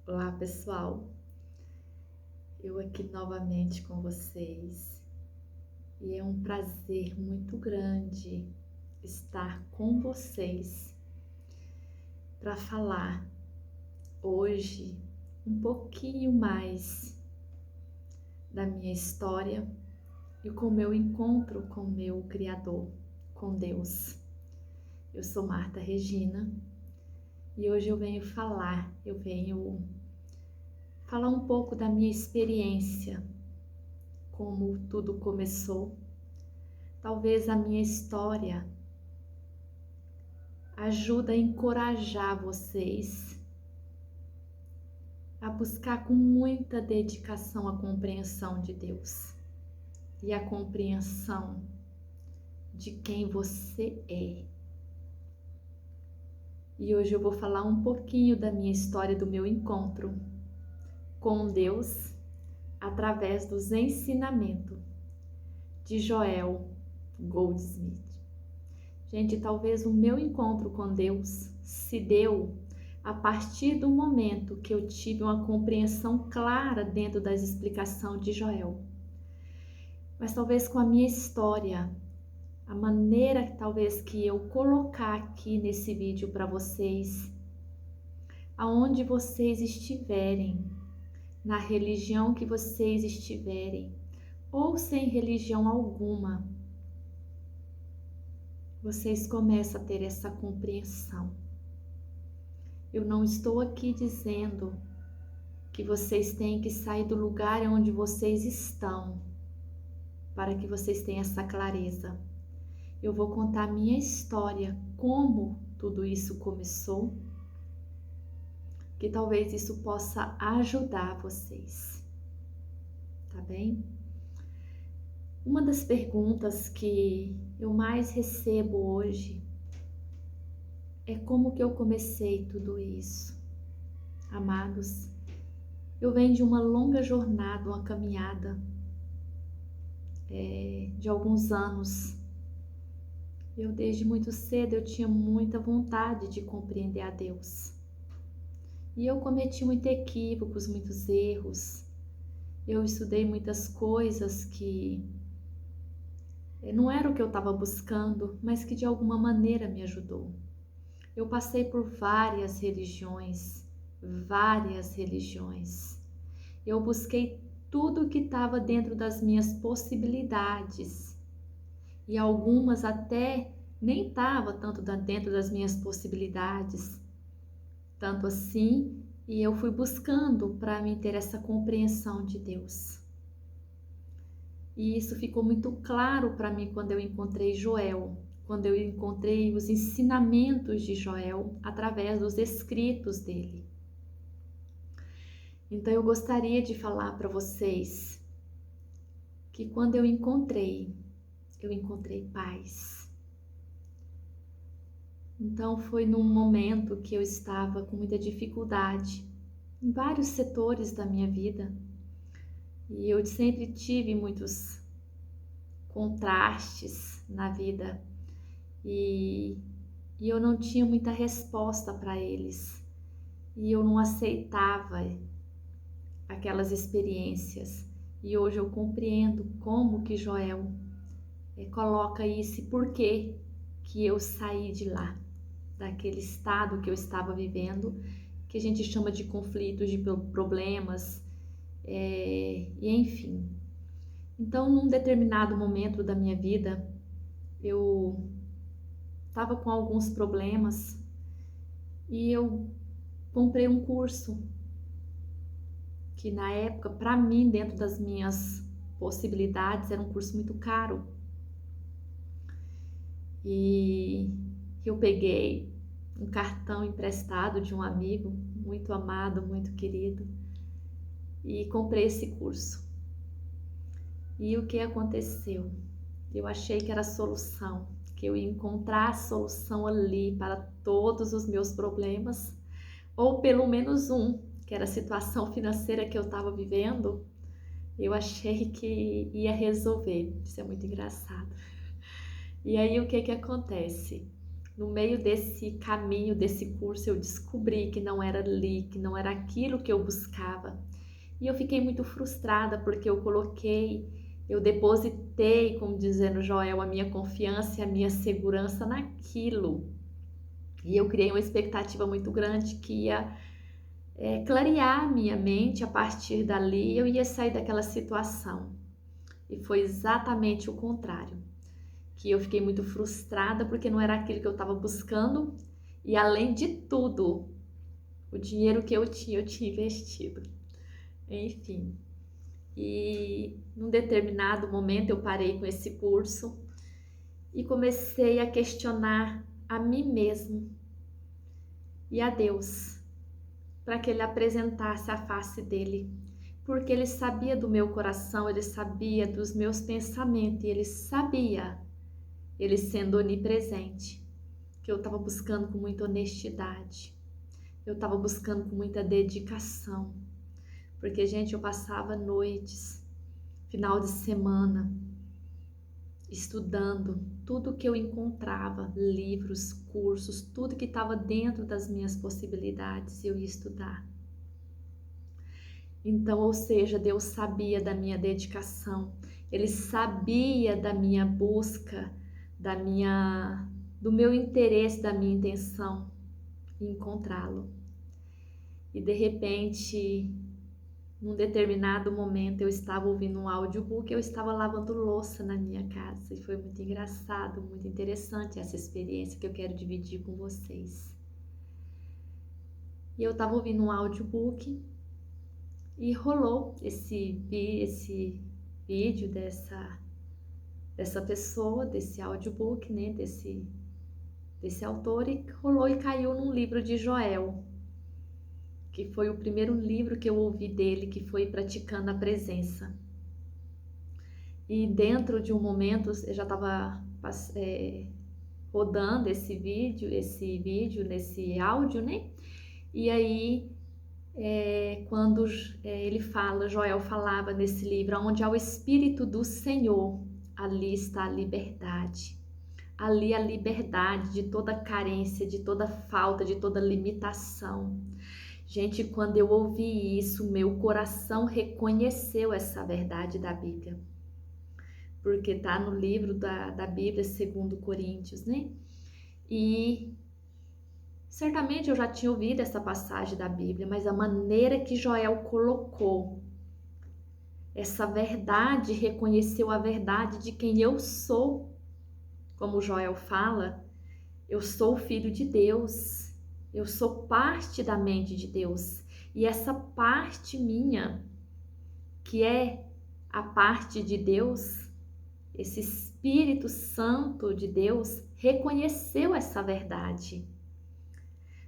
Olá, pessoal. Eu aqui novamente com vocês e é um prazer muito grande estar com vocês para falar hoje um pouquinho mais da minha história e com o meu encontro com o meu Criador, com Deus. Eu sou Marta Regina e hoje eu venho falar um pouco da minha experiência, como tudo começou. Talvez a minha história ajude a encorajar vocês a buscar com muita dedicação a compreensão de Deus e a compreensão de quem você é. E hoje eu vou falar um pouquinho da minha história, do meu encontro com Deus através dos ensinamentos de Joel Goldsmith. Gente, talvez o meu encontro com Deus se deu a partir do momento que eu tive uma compreensão clara dentro das explicações de Joel. Mas talvez com a minha história, a maneira talvez que eu colocar aqui nesse vídeo para vocês, aonde vocês estiverem, na religião que vocês estiverem, ou sem religião alguma, vocês começam a ter essa compreensão. Eu não estou aqui dizendo que vocês têm que sair do lugar onde vocês estão para que vocês tenham essa clareza. Eu vou contar a minha história, como tudo isso começou, que talvez isso possa ajudar vocês, tá bem? Uma das perguntas que eu mais recebo hoje é como que eu comecei tudo isso. Amados, eu venho de uma longa jornada, uma caminhada de alguns anos. Eu desde muito cedo eu tinha muita vontade de compreender a Deus. E eu cometi muitos equívocos, muitos erros. Eu estudei muitas coisas que não era o que eu estava buscando, mas que de alguma maneira me ajudou. Eu passei por várias religiões. Eu busquei tudo que estava dentro das minhas possibilidades. E algumas até nem estava tanto dentro das minhas possibilidades. Tanto assim, e eu fui buscando para mim ter essa compreensão de Deus. E isso ficou muito claro para mim quando eu encontrei Joel, quando eu encontrei os ensinamentos de Joel através dos escritos dele. Então eu gostaria de falar para vocês que quando eu encontrei paz. Então foi num momento que eu estava com muita dificuldade em vários setores da minha vida. E eu sempre tive muitos contrastes na vida e eu não tinha muita resposta para eles. E eu não aceitava aquelas experiências. E hoje eu compreendo como que Joel coloca isso e por que eu saí de lá, daquele estado que eu estava vivendo, que a gente chama de conflitos, de problemas, e enfim. Então, num determinado momento da minha vida, eu estava com alguns problemas e eu comprei um curso que na época, para mim, dentro das minhas possibilidades, era um curso muito caro. E eu peguei um cartão emprestado de um amigo muito amado, muito querido, e comprei esse curso. E o que aconteceu? Eu achei que era a solução, que eu ia encontrar a solução ali para todos os meus problemas, ou pelo menos um, que era a situação financeira que eu estava vivendo. Eu achei que ia resolver. Isso é muito engraçado. E aí o que acontece? no meio desse caminho, desse curso, eu descobri que não era ali, que não era aquilo que eu buscava. E eu fiquei muito frustrada porque eu depositei, como dizendo Joel, a minha confiança e a minha segurança naquilo. E eu criei uma expectativa muito grande que ia clarear a minha mente. A partir dali eu ia sair daquela situação. E foi exatamente o contrário. Que eu fiquei muito frustrada porque não era aquilo que eu estava buscando. E além de tudo, o dinheiro que eu tinha investido. Enfim. E num determinado momento eu parei com esse curso e comecei a questionar a mim mesmo e a Deus, para que Ele apresentasse a face dele, porque Ele sabia do meu coração, Ele sabia dos meus pensamentos e Ele sabia, Ele sendo onipresente, que eu estava buscando com muita honestidade, eu estava buscando com muita dedicação, porque, gente, eu passava noites, final de semana, estudando tudo que eu encontrava, livros, cursos, tudo que estava dentro das minhas possibilidades, eu ia estudar. Então, ou seja, Deus sabia da minha dedicação, Ele sabia da minha busca, do meu interesse, da minha intenção em encontrá-lo. E de repente, num determinado momento, eu estava ouvindo um audiobook, eu estava lavando louça na minha casa e foi muito engraçado, muito interessante essa experiência que eu quero dividir com vocês. E eu estava ouvindo um audiobook e rolou esse vídeo dessa pessoa, desse audiobook, né, desse autor, e rolou e caiu num livro de Joel, que foi o primeiro livro que eu ouvi dele, que foi Praticando a Presença. E dentro de um momento, eu já estava rodando esse vídeo, nesse áudio, né? E aí, quando ele fala, Joel falava nesse livro, onde há o Espírito do Senhor, ali está a liberdade. Ali a liberdade de toda carência, de toda falta, de toda limitação. Gente, quando eu ouvi isso, meu coração reconheceu essa verdade da Bíblia. Porque está no livro da Bíblia, segundo Coríntios, né? E certamente eu já tinha ouvido essa passagem da Bíblia, mas a maneira que Joel colocou essa verdade, reconheceu a verdade de quem eu sou, como Joel fala, eu sou filho de Deus, eu sou parte da mente de Deus. E essa parte minha, que é a parte de Deus, esse Espírito Santo de Deus, reconheceu essa verdade.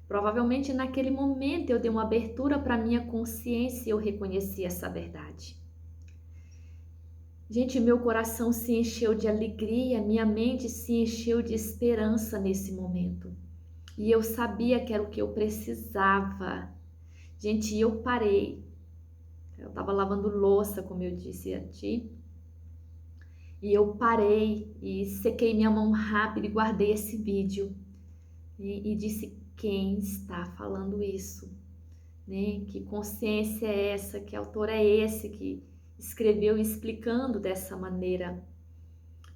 Provavelmente naquele momento eu dei uma abertura para a minha consciência e eu reconheci essa verdade. Gente, meu coração se encheu de alegria, minha mente se encheu de esperança nesse momento. E eu sabia que era o que eu precisava. Gente, eu parei. Eu estava lavando louça, como eu disse a ti. E eu parei e sequei minha mão rápido e guardei esse vídeo. E disse, quem está falando isso? Né? Que consciência é essa? Que autor é esse que escreveu explicando dessa maneira?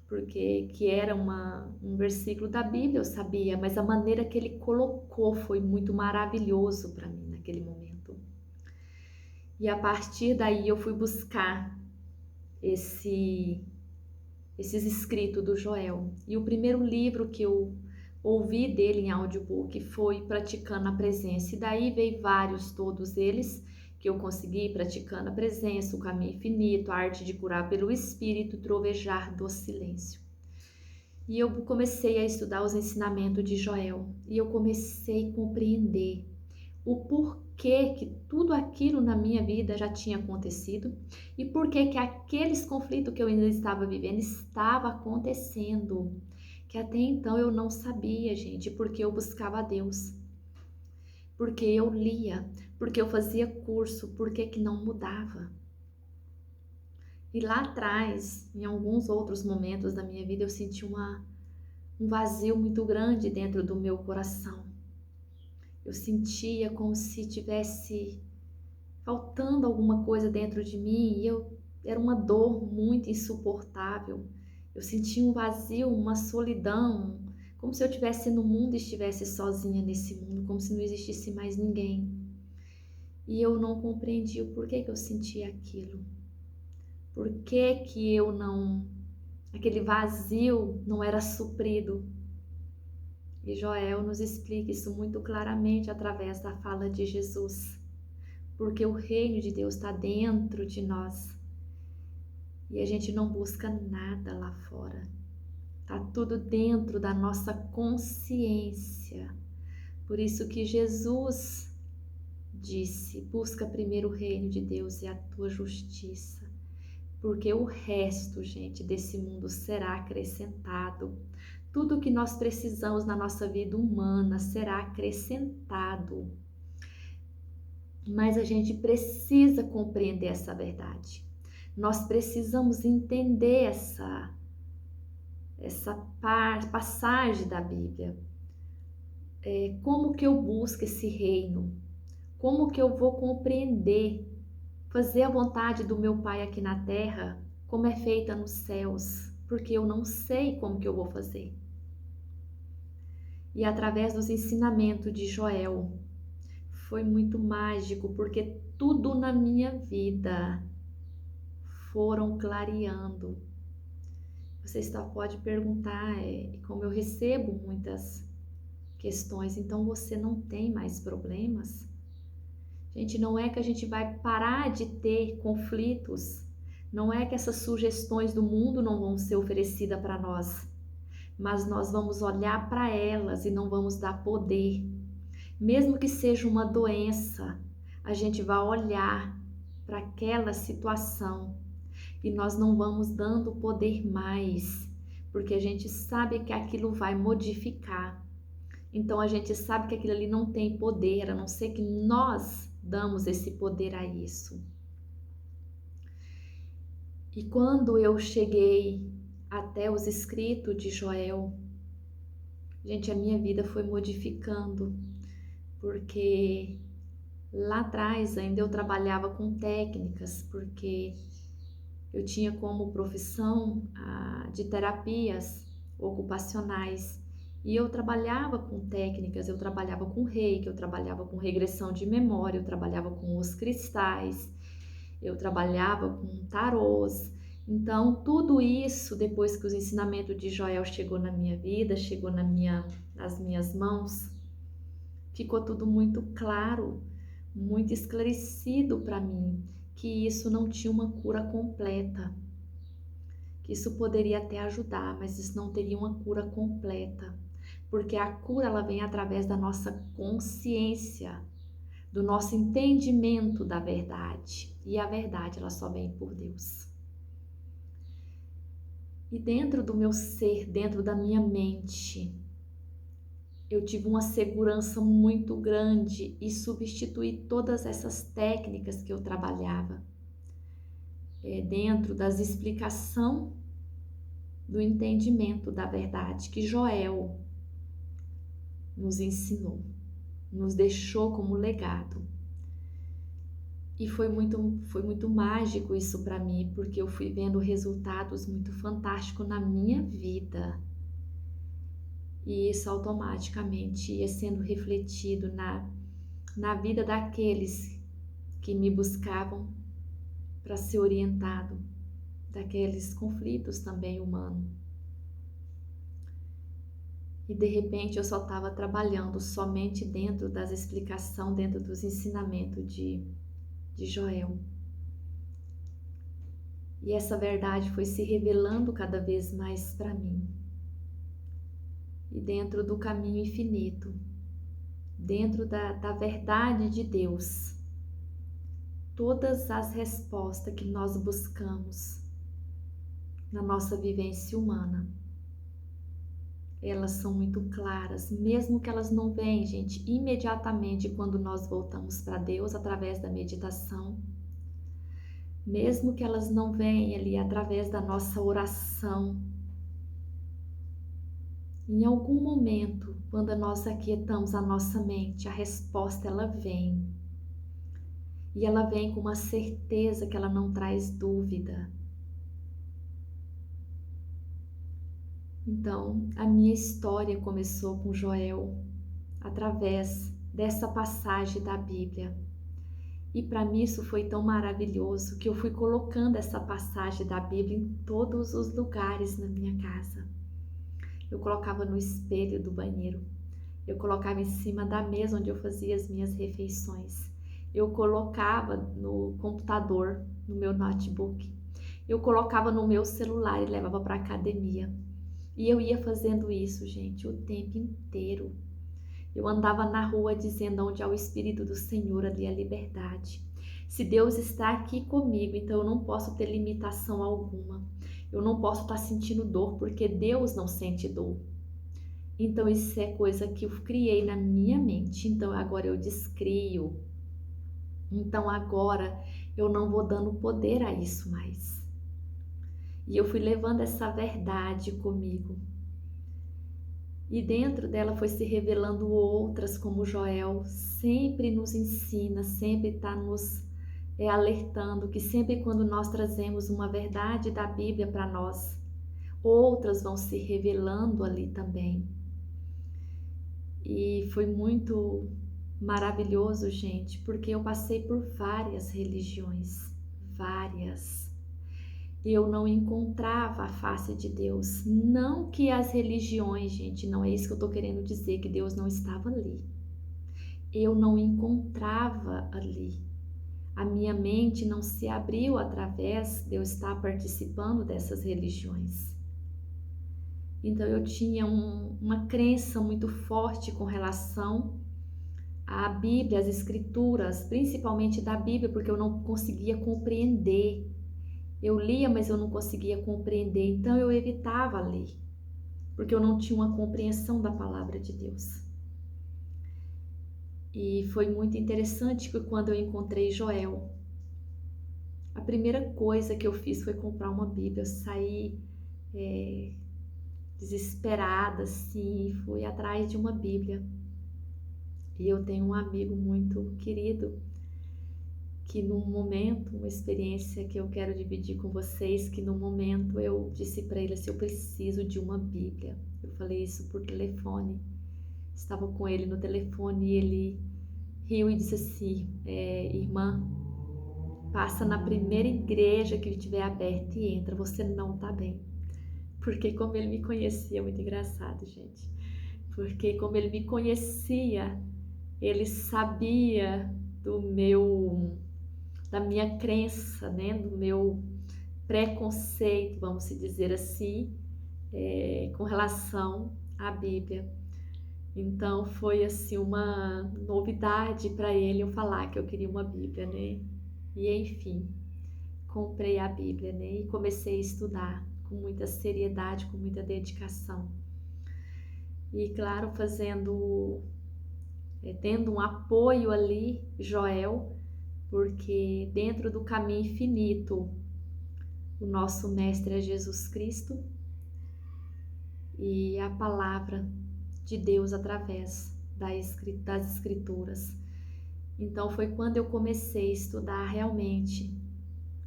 Porque que era um versículo da Bíblia, eu sabia, mas a maneira que ele colocou foi muito maravilhoso para mim naquele momento. E a partir daí eu fui buscar esses escritos do Joel. E o primeiro livro que eu ouvi dele em audiobook foi Praticando a Presença. E daí veio vários, todos eles que eu consegui, Praticando a Presença, O Caminho Infinito, A Arte de Curar pelo Espírito, Trovejar do Silêncio. E eu comecei a estudar os ensinamentos de Joel. E eu comecei a compreender o porquê que tudo aquilo na minha vida já tinha acontecido e porquê que aqueles conflitos que eu ainda estava vivendo estava acontecendo, que até então eu não sabia, gente, porque eu buscava a Deus, porque eu lia, porque eu fazia curso, porque que não mudava. E lá atrás, em alguns outros momentos da minha vida, eu senti uma um vazio muito grande dentro do meu coração. Eu sentia como se tivesse faltando alguma coisa dentro de mim e era uma dor muito insuportável. Eu sentia um vazio, uma solidão, como se eu estivesse no mundo e estivesse sozinha nesse mundo, como se não existisse mais ninguém. E eu não compreendia o porquê que eu sentia aquilo. Por que que eu não... aquele vazio não era suprido. E Joel nos explica isso muito claramente através da fala de Jesus. Porque o reino de Deus está dentro de nós. E a gente não busca nada lá fora. Está tudo dentro da nossa consciência. Por isso que Jesus disse, busca primeiro o reino de Deus e a tua justiça. Porque o resto, gente, desse mundo será acrescentado. Tudo que nós precisamos na nossa vida humana será acrescentado. Mas a gente precisa compreender essa verdade. Nós precisamos entender essa passagem da Bíblia. Como que eu busco esse reino? Como que eu vou compreender, fazer a vontade do meu Pai aqui na terra, como é feita nos céus? Porque eu não sei como que eu vou fazer. E através dos ensinamentos de Joel, foi muito mágico, porque tudo na minha vida foram clareando. Você só pode perguntar, como eu recebo muitas questões, então você não tem mais problemas? Gente, não é que a gente vai parar de ter conflitos, não é que essas sugestões do mundo não vão ser oferecidas para nós, mas nós vamos olhar para elas e não vamos dar poder. Mesmo que seja uma doença, a gente vai olhar para aquela situação e nós não vamos dando poder mais, porque a gente sabe que aquilo vai modificar. Então a gente sabe que aquilo ali não tem poder, a não ser que nós damos esse poder a isso. E quando eu cheguei até os escritos de Joel, gente, a minha vida foi modificando, porque lá atrás ainda eu trabalhava com técnicas, porque eu tinha como profissão de terapias ocupacionais e eu trabalhava com técnicas, eu trabalhava com reiki, eu trabalhava com regressão de memória, eu trabalhava com os cristais, eu trabalhava com tarôs. Então tudo isso, depois que os ensinamentos de Joel chegou na minha vida, chegou nas minhas mãos, ficou tudo muito claro, muito esclarecido para mim, que isso não tinha uma cura completa, que isso poderia até ajudar, mas isso não teria uma cura completa, porque a cura ela vem através da nossa consciência, do nosso entendimento da verdade, e a verdade ela só vem por Deus. E dentro do meu ser, dentro da minha mente, eu tive uma segurança muito grande e substituí todas essas técnicas que eu trabalhava dentro das explicações do entendimento da verdade que Joel nos ensinou, nos deixou como legado. E foi muito mágico isso para mim, porque eu fui vendo resultados muito fantásticos na minha vida. E isso automaticamente ia sendo refletido na vida daqueles que me buscavam para ser orientado, daqueles conflitos também humanos. E de repente eu só estava trabalhando somente dentro das explicações, dentro dos ensinamentos de Joel. E essa verdade foi se revelando cada vez mais para mim. E dentro do caminho infinito, dentro da verdade de Deus, todas as respostas que nós buscamos na nossa vivência humana, elas são muito claras, mesmo que elas não venham, gente, imediatamente quando nós voltamos para Deus através da meditação, mesmo que elas não venham ali através da nossa oração, Em algum momento, quando nós aquietamos a nossa mente, a resposta ela vem. E ela vem com uma certeza que ela não traz dúvida. Então, a minha história começou com Joel através dessa passagem da Bíblia. E para mim isso foi tão maravilhoso que eu fui colocando essa passagem da Bíblia em todos os lugares na minha casa. Eu colocava no espelho do banheiro, eu colocava em cima da mesa onde eu fazia as minhas refeições, eu colocava no computador, no meu notebook, eu colocava no meu celular e levava para a academia. E eu ia fazendo isso, gente, o tempo inteiro. Eu andava na rua dizendo: onde há o Espírito do Senhor, ali há liberdade. Se Deus está aqui comigo, então eu não posso ter limitação alguma. Eu não posso estar sentindo dor, porque Deus não sente dor. Então isso é coisa que eu criei na minha mente. Então agora eu descrio. Então agora eu não vou dando poder a isso mais. E eu fui levando essa verdade comigo. E dentro dela foi se revelando outras, como Joel sempre nos ensina, sempre está nos alertando que sempre quando nós trazemos uma verdade da Bíblia para nós, outras vão se revelando ali também. E foi muito maravilhoso, gente, porque eu passei por várias religiões, várias. Eu não encontrava a face de Deus. Não que as religiões, gente, não é isso que eu tô querendo dizer, que Deus não estava ali. Eu não encontrava ali. A minha mente não se abriu através de eu estar participando dessas religiões. Então eu tinha uma crença muito forte com relação à Bíblia, às Escrituras, principalmente da Bíblia, porque eu não conseguia compreender. Eu lia, mas eu não conseguia compreender, então eu evitava ler, porque eu não tinha uma compreensão da palavra de Deus. E foi muito interessante que quando eu encontrei Joel, a primeira coisa que eu fiz foi comprar uma Bíblia. Eu saí desesperada, assim, fui atrás de uma Bíblia. E eu tenho um amigo muito querido, que num momento, uma experiência que eu quero dividir com vocês, que no momento eu disse para ele assim: eu preciso de uma Bíblia. Eu falei isso por telefone, estava com ele no telefone e ele riu e disse assim: irmã, passa na primeira igreja que estiver aberta e entra, você não tá bem. Porque como ele me conhecia, muito engraçado, gente, porque como ele me conhecia, ele sabia da minha crença, né, do meu preconceito, vamos dizer assim, com relação à Bíblia. Então foi assim uma novidade para ele eu falar que eu queria uma Bíblia, né? E enfim, comprei a Bíblia, né? E comecei a estudar com muita seriedade, com muita dedicação. E claro, tendo um apoio ali, Joel, porque dentro do caminho infinito, o nosso mestre é Jesus Cristo e a palavra de Deus através das Escrituras. Então foi quando eu comecei a estudar realmente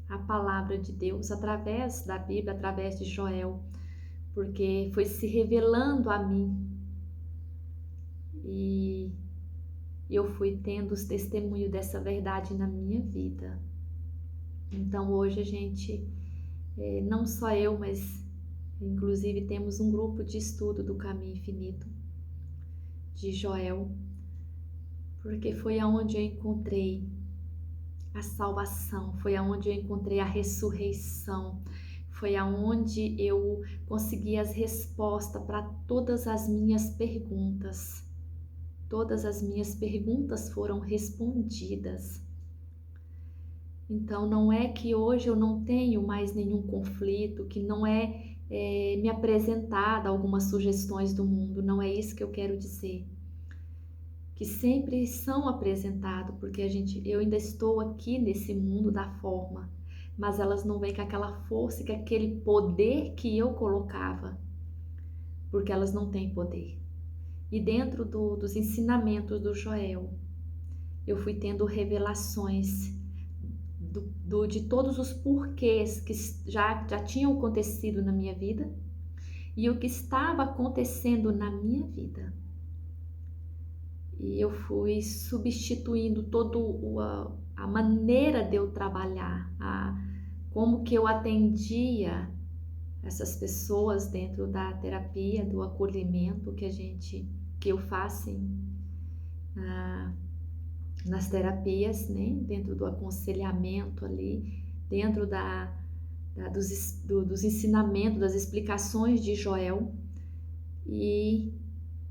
a palavra de Deus através da Bíblia, através de Joel, porque foi se revelando a mim e eu fui tendo os testemunhos dessa verdade na minha vida. Então hoje a gente, não só eu, mas inclusive temos um grupo de estudo do Caminho Infinito de Joel, porque foi aonde eu encontrei a salvação, foi aonde eu encontrei a ressurreição, foi aonde eu consegui as respostas para todas as minhas perguntas. Todas as minhas perguntas foram respondidas. Então não é que hoje eu não tenho mais nenhum conflito, que não me apresentada algumas sugestões do mundo, não é isso que eu quero dizer. Que sempre são apresentados, porque eu ainda estou aqui nesse mundo da forma, mas elas não vêm com aquela força, com aquele poder que eu colocava. porque elas não têm poder. E dentro dos ensinamentos do Joel, eu fui tendo revelações de todos os porquês que já tinham acontecido na minha vida e o que estava acontecendo na minha vida. E eu fui substituindo toda a maneira de eu trabalhar, como que eu atendia essas pessoas dentro da terapia, do acolhimento que eu faço nas terapias, né? Dentro do aconselhamento ali, dentro dos ensinamentos, das explicações de Joel, e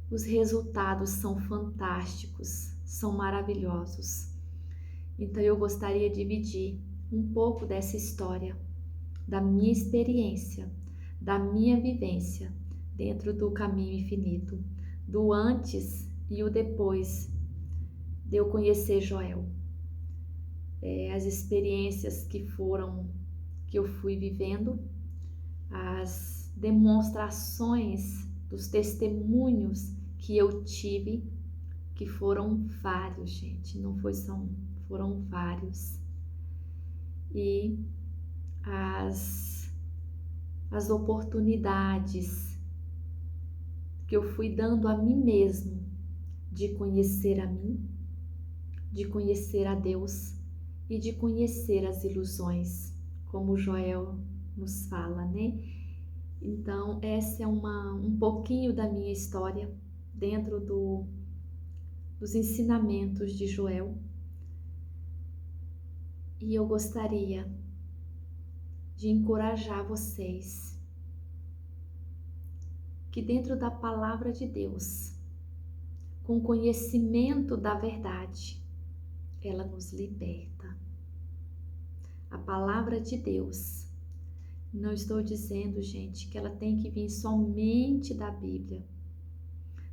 os resultados são fantásticos, são maravilhosos. Então eu gostaria de dividir um pouco dessa história, da minha experiência, da minha vivência dentro do caminho infinito, do antes e o depois de eu conhecer Joel. As experiências que eu fui vivendo, as demonstrações dos testemunhos que eu tive, que foram vários, gente, não foi só um, foram vários. E as oportunidades que eu fui dando a mim mesmo de conhecer a mim, de conhecer a Deus e de conhecer as ilusões, como Joel nos fala, né? Então, essa é um pouquinho da minha história dentro dos ensinamentos de Joel. E eu gostaria de encorajar vocês que dentro da palavra de Deus, com conhecimento da verdade, ela nos liberta. A palavra de Deus, não estou dizendo, gente, que ela tem que vir somente da Bíblia,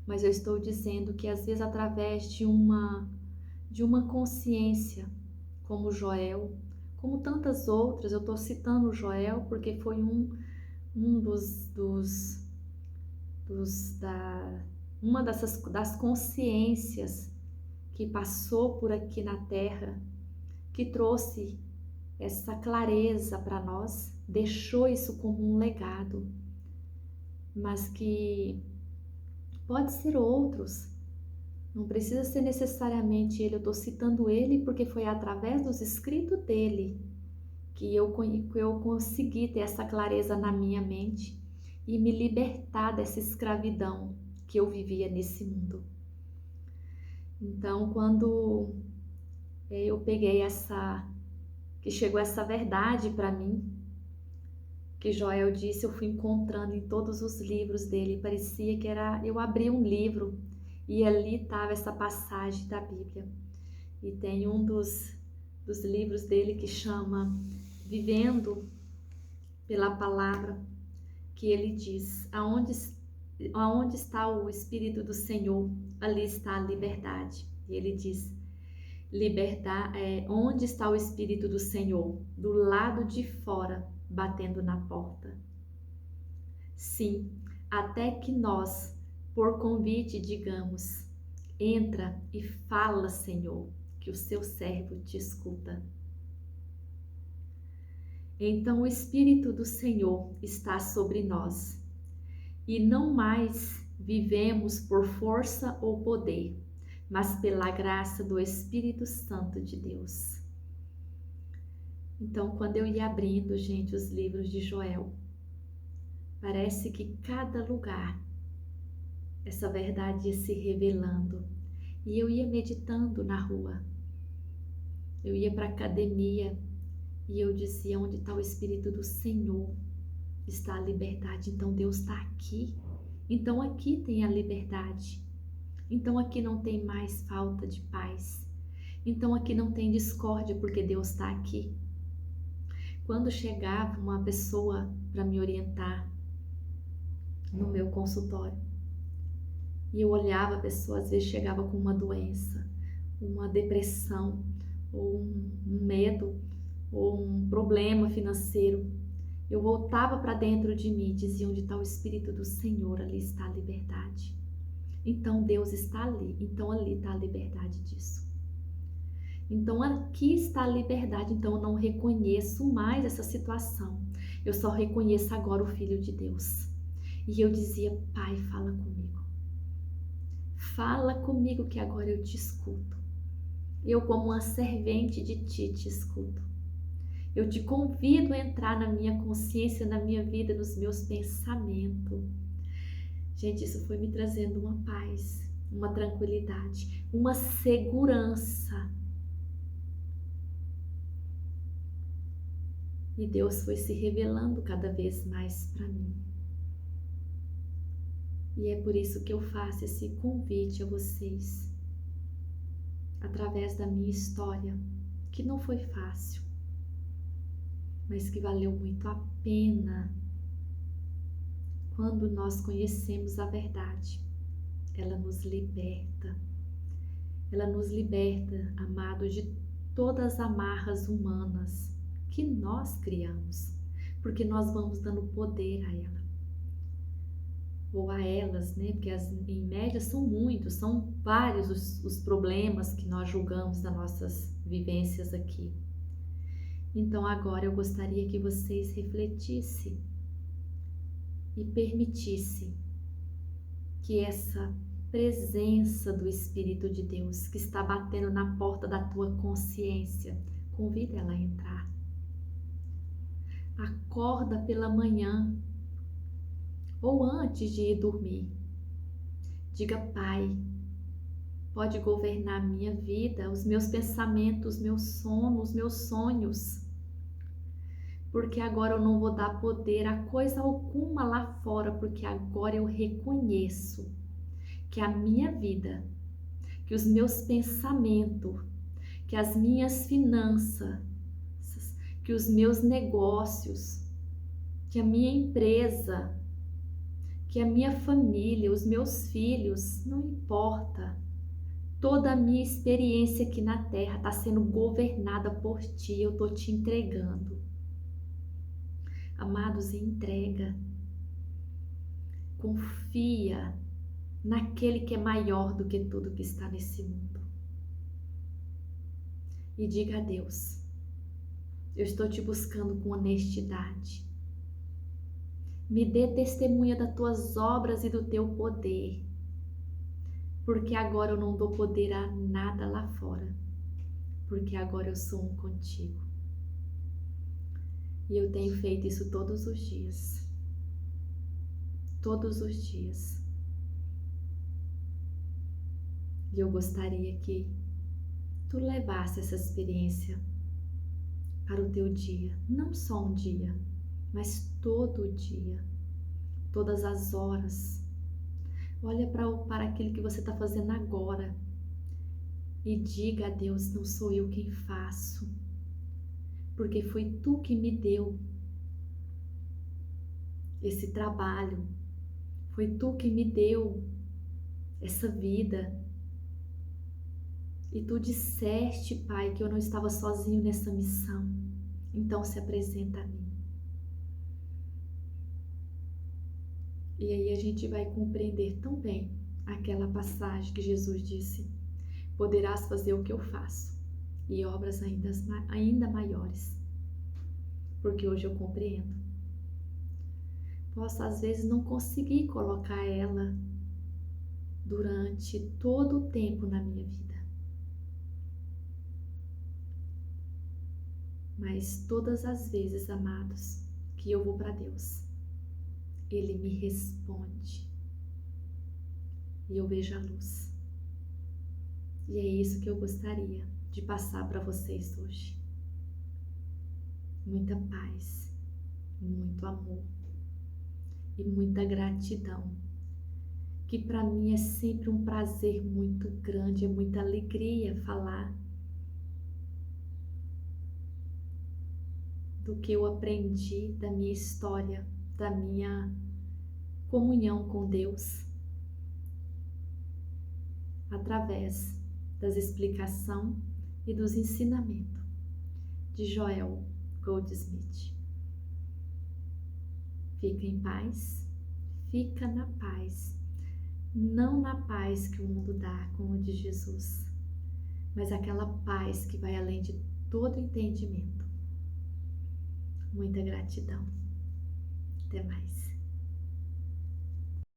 mas eu estou dizendo que às vezes através de uma consciência, como Joel, como tantas outras, eu estou citando Joel porque foi uma das consciências que passou por aqui na Terra, que trouxe essa clareza para nós, deixou isso como um legado, mas que pode ser outros, não precisa ser necessariamente ele. Eu estou citando ele porque foi através dos escritos dele que eu consegui ter essa clareza na minha mente e me libertar dessa escravidão que eu vivia nesse mundo. Então, quando eu peguei que chegou essa verdade para mim, que Joel disse, eu fui encontrando em todos os livros dele, parecia que eu abri um livro e ali estava essa passagem da Bíblia. E tem um dos livros dele que chama Vivendo pela Palavra, que ele diz, aonde está o Espírito do Senhor, ali está a liberdade. E ele diz, onde está o Espírito do Senhor? Do lado de fora, batendo na porta. Sim, até que nós, por convite, digamos, entra e fala, Senhor, que o seu servo te escuta. Então o Espírito do Senhor está sobre nós e não mais vivemos por força ou poder, mas pela graça do Espírito Santo de Deus. Então, quando eu ia abrindo, gente, os livros de Joel, parece que cada lugar essa verdade ia se revelando e eu ia meditando na rua. Eu ia para a academia e eu dizia, onde está o Espírito do Senhor, está a liberdade. Então Deus está aqui. Então aqui tem a liberdade. Então aqui não tem mais falta de paz. Então aqui não tem discórdia, porque Deus está aqui. Quando chegava uma pessoa para me orientar no meu consultório, e eu olhava a pessoa, às vezes chegava com uma doença, uma depressão, ou um medo, ou um problema financeiro, eu voltava para dentro de mim e dizia: onde está o Espírito do Senhor, ali está a liberdade. Então Deus está ali, então ali está a liberdade disso. Então aqui está a liberdade, então eu não reconheço mais essa situação. Eu só reconheço agora o Filho de Deus. E eu dizia: Pai, fala comigo. Fala comigo que agora eu te escuto. Eu, como uma servente de ti, te escuto. Eu te convido a entrar na minha consciência, na minha vida, nos meus pensamentos. Gente, isso foi me trazendo uma paz, uma tranquilidade, uma segurança. E Deus foi se revelando cada vez mais para mim. E é por isso que eu faço esse convite a vocês, através da minha história, que não foi fácil, mas que valeu muito a pena quando nós conhecemos a verdade. Ela nos liberta. Ela nos liberta, amados, de todas as amarras humanas que nós criamos, porque nós vamos dando poder a ela. Ou a elas, né? Porque em média são muitos, são vários os problemas que nós julgamos das nossas vivências aqui. Então agora eu gostaria que vocês refletissem e permitissem que essa presença do Espírito de Deus que está batendo na porta da tua consciência, convida ela a entrar. Acorda pela manhã ou antes de ir dormir. Diga: Pai, pode governar a minha vida, os meus pensamentos, meu sono, os meus sonhos. Porque agora eu não vou dar poder a coisa alguma lá fora, porque agora eu reconheço que a minha vida, que os meus pensamentos, que as minhas finanças, que os meus negócios, que a minha empresa, que a minha família, os meus filhos, não importa. Toda a minha experiência aqui na Terra está sendo governada por Ti, eu estou Te entregando. Amados, entrega. Confia naquele que é maior do que tudo que está nesse mundo. E diga a Deus: eu estou Te buscando com honestidade. Me dê testemunha das Tuas obras e do Teu poder. Porque agora eu não dou poder a nada lá fora. Porque agora eu sou um contigo. E eu tenho feito isso todos os dias. Todos os dias. E eu gostaria que tu levasse essa experiência para o teu dia. Não só um dia, mas todo o dia. Todas as horas. Olha para aquilo que você está fazendo agora. E diga a Deus: não sou eu quem faço. Porque foi Tu que me deu esse trabalho. Foi Tu que me deu essa vida. E Tu disseste, Pai, que eu não estava sozinho nessa missão. Então se apresenta a mim. E aí a gente vai compreender tão bem aquela passagem que Jesus disse: poderás fazer o que eu faço e obras ainda maiores. Porque hoje eu compreendo. Posso às vezes não conseguir colocar ela durante todo o tempo na minha vida. Mas todas as vezes, amados, que eu vou para Deus, Ele me responde. E eu vejo a luz. E é isso que eu gostaria de passar para vocês hoje. Muita paz, muito amor e muita gratidão. Que para mim é sempre um prazer muito grande, é muita alegria falar do que eu aprendi, da minha história, da minha comunhão com Deus, através das explicações e dos ensinamentos de Joel Goldsmith. Fica em paz, fica na paz, não na paz que o mundo dá, como o de Jesus, mas aquela paz que vai além de todo entendimento. Muita gratidão. Até mais.